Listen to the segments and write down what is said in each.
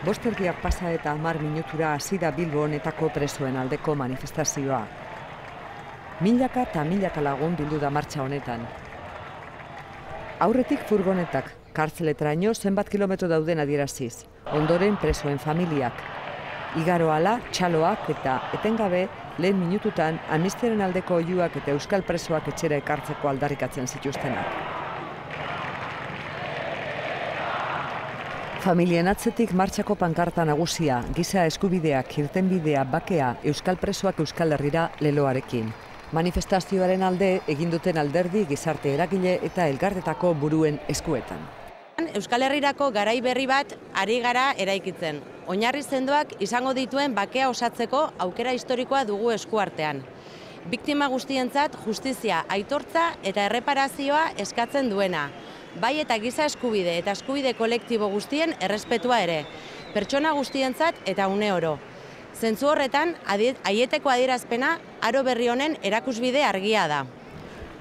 5:05 pasa eta 10 minutura hasi da Bilbo honetako presoen aldeko manifestazioa. Milaka eta milaka lagun bildu da martxa honetan. Aurretik furgonetak, kartzeletaraino zenbat kilometro dauden adieraziz, ondoren presoen familiak. Igaro hala, txaloak eta etengabe lehen minututan amnistiaren aldeko oihuak eta euskal presoak etxera ekartzeko aldarrikatzen zituztenak. Familien atzetik martxako pankarta nagusia, giza eskubideak, irtenbidea, bakea, euskal presoak Euskal Herrira leloarekin. Manifestazioaren alde egin duten alderdi, gizarte eragile eta elkartetako buruen eskuetan. Euskal Herrirako garai berri bat ari gara eraikitzen. Oinarri sendoak izango dituen bakea osatzeko aukera historikoa dugu eskuartean. Biktima guztientzat justizia, aitortza eta erreparazioa eskatzen duena. Bai eta giza eskubide eta eskubide kolektibo guztien errespetua ere. Pertsona guztientzat eta une oro. Zentzu horretan, aieteko adierazpena aro berri honen erakusbide argia da.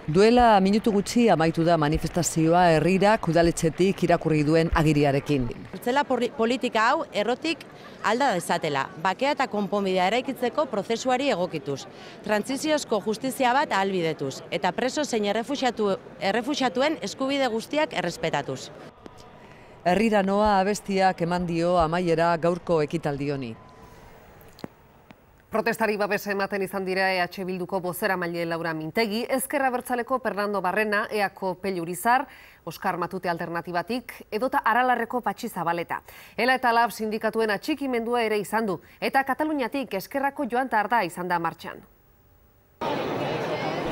Duela minutu gutxi amaitu da manifestazioa herrirak udaletxetik irakurri duen agiriarekin. Kartzela politika hau errotik alda dezatela, bakea eta konponbidea eraikitzeko prozesuari egokituz, trantsiziozko justizia bat ahalbidetuz, eta preso zein errefuxiatuen eskubide guztiak errespetatuz. Herrira noa abestiak eman dio amaiera gaurko ekitaldi honi. Protestari babesa ematen izan dira EH Bilduko bozeramaile Laura Mintegi, Ezker Abertzaleko Fernando Barrena, EAko Pello Urizar, Oskar Matute Alternatibatik, edota Aralarreko Patxi Zabaleta. Ela eta Lab sindikatuen atxikimendua ere izan du, eta Kataluniatik Eskerrako Joan Tarda izan da martxan.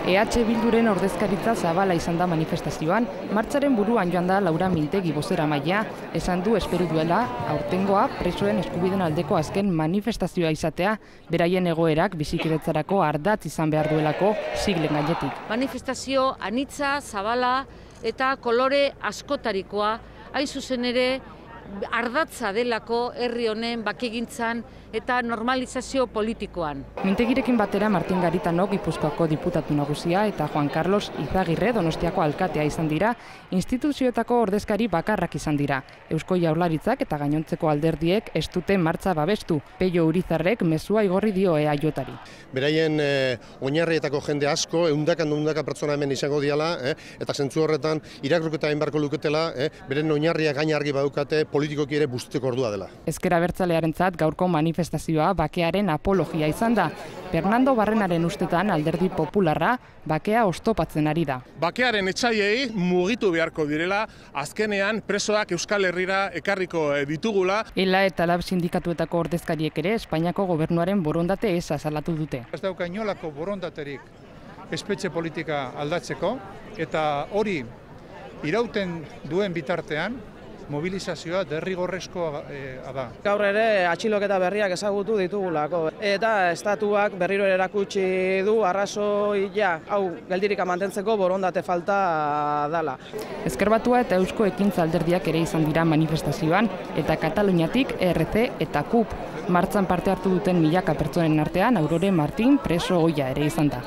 EH Bilduren ordezkaritza zabala izan da manifestazioan, martxaren buruan joan da Laura Mintegi bozeramailea, esan du espero duela aurtengoa presoen eskubideen aldeko azken manifestazioa izatea, beraien egoerak bizikidetzarako ardatz izan behar duelako siglen gainetik. Manifestazio anitza, zabala eta kolore askotarikoa, hain zuzen ere ardatza delako herri honen bakegintzan eta normalizazio politikoan. Mintegirekin batera Martin Garitano Gipuzkoako diputatu nagusia eta Juan Carlos Izagirre Donostiako alkatea izan dira, instituzioetako ordezkari bakarrak izan dira. Eusko Jaurlaritzak eta gainontzeko alderdiek ez dute martxa babestu. Pello Urizarrek mezua igorri dio EAJari. Beraien oinarrietako jende asko, eundaka pertsona hemen izango diala, eta zentzu horretan irakurketa egin beharko luketela, beren oinarriak gain argi badukate politikoki ere busteko ordua dela. Ezker Abertzalearentzat gaurko manifestazioa bakearen apologia izan da. Fernando Barrenaren ustetan alderdi popularra bakea oztopatzen ari da. Bakearen etsaiei mugitu beharko direla, azkenean presoak Euskal Herrira ekarriko ditugula. Ela eta Lab sindikatuetako ordezkariek ere Espainiako gobernuaren borondate eza salatu dute. Ez dauka inolako borondaterik espetxe politika aldatzeko, eta hori irauten duen bitartean, mobilizazioa derrigorrezkoa da. Gaur ere atxiloketa berriak ezagutu ditugulako. Eta estatuak berriro erakutsi du arrazoia hau geldirika mantentzeko borondate falta dala. Ezker Batua eta Eusko Ekintza alderdiak ere izan dira manifestazioan, eta Kataluniatik ERC eta KUP martxan parte hartu duten milaka pertsonen artean Aurore Martin preso ohia ere izan da.